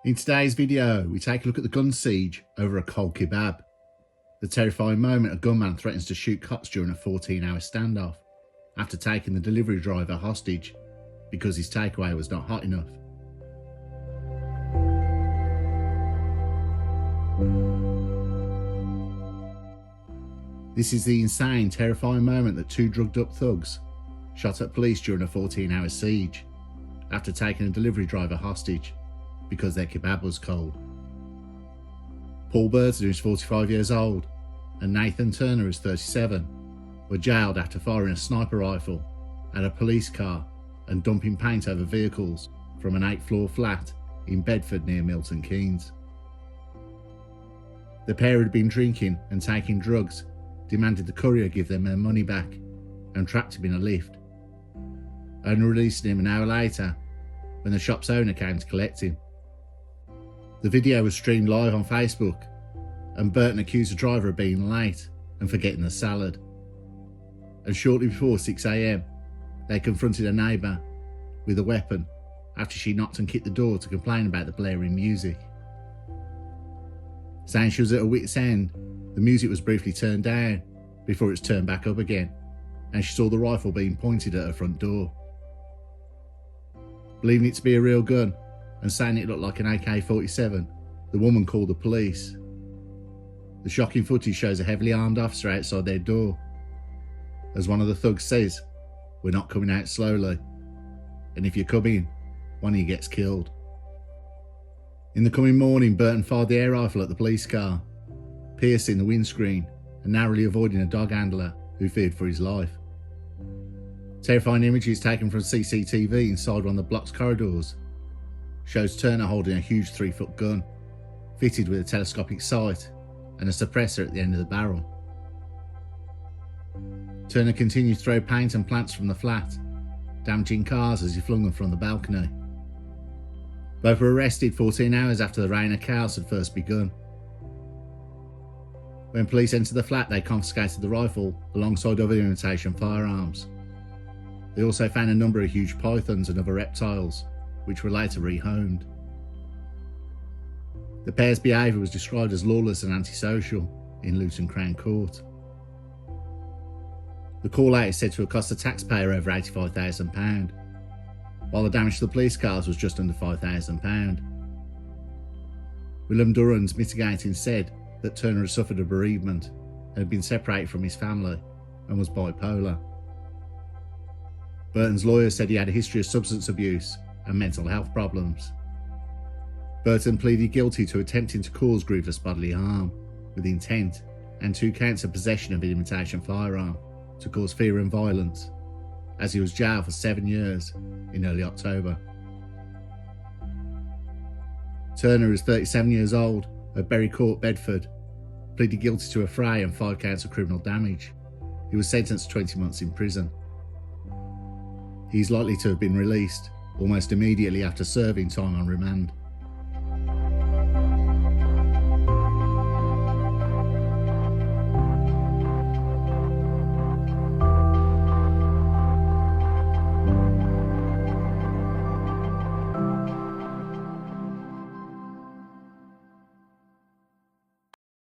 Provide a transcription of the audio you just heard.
In today's video, we take a look at the gun siege over a cold kebab. The terrifying moment a gunman threatens to shoot cops during a 14-hour standoff after taking the delivery driver hostage because his takeaway was not hot enough. This is the insane, terrifying moment that two drugged-up thugs shot at police during a 14-hour siege after taking a delivery driver hostage because their kebab was cold. Paul Burton, who's 45 years old, and Nathan Turner, who's 37, were jailed after firing a sniper rifle at a police car and dumping paint over vehicles from an 8th-floor flat in Bedford near Milton Keynes. The pair had been drinking and taking drugs, demanded the courier give them their money back, and trapped him in a lift, only releasing him an hour later when the shop's owner came to collect him. The video was streamed live on Facebook, and Burton accused the driver of being late and forgetting the salad. And shortly before 6 AM, they confronted a neighbour with a weapon after she knocked and kicked the door to complain about the blaring music. Saying she was at her wit's end, the music was briefly turned down before it was turned back up again, and she saw the rifle being pointed at her front door. Believing it to be a real gun and saying it looked like an AK-47, the woman called the police. The shocking footage shows a heavily armed officer outside their door. As one of the thugs says, "We're not coming out slowly, and if you come in, one of you gets killed." In the coming morning, Burton fired the air rifle at the police car, piercing the windscreen and narrowly avoiding a dog handler who feared for his life. Terrifying images taken from CCTV inside one of the block's corridors shows Turner holding a huge 3-foot gun, fitted with a telescopic sight and a suppressor at the end of the barrel. Turner continued to throw paint and plants from the flat, damaging cars as he flung them from the balcony. Both were arrested 14 hours after the reign of chaos had first begun. When police entered the flat, they confiscated the rifle alongside other imitation firearms. They also found a number of huge pythons and other reptiles, which were later rehomed. The pair's behaviour was described as lawless and antisocial in Luton Crown Court. The call-out is said to have cost the taxpayer over £85,000, while the damage to the police cars was just under £5,000. Willem Durhan's mitigating said that Turner had suffered a bereavement and had been separated from his family and was bipolar. Burton's lawyer said he had a history of substance abuse and mental health problems. Burton pleaded guilty to attempting to cause grievous bodily harm with intent and 2 counts of possession of an imitation firearm to cause fear and violence, as he was jailed for 7 years in early October. Turner, who is 37 years old, of Bury Court, Bedford, pleaded guilty to a fray and 5 counts of criminal damage. He was sentenced to 20 months in prison. He is likely to have been released almost immediately after serving time on remand.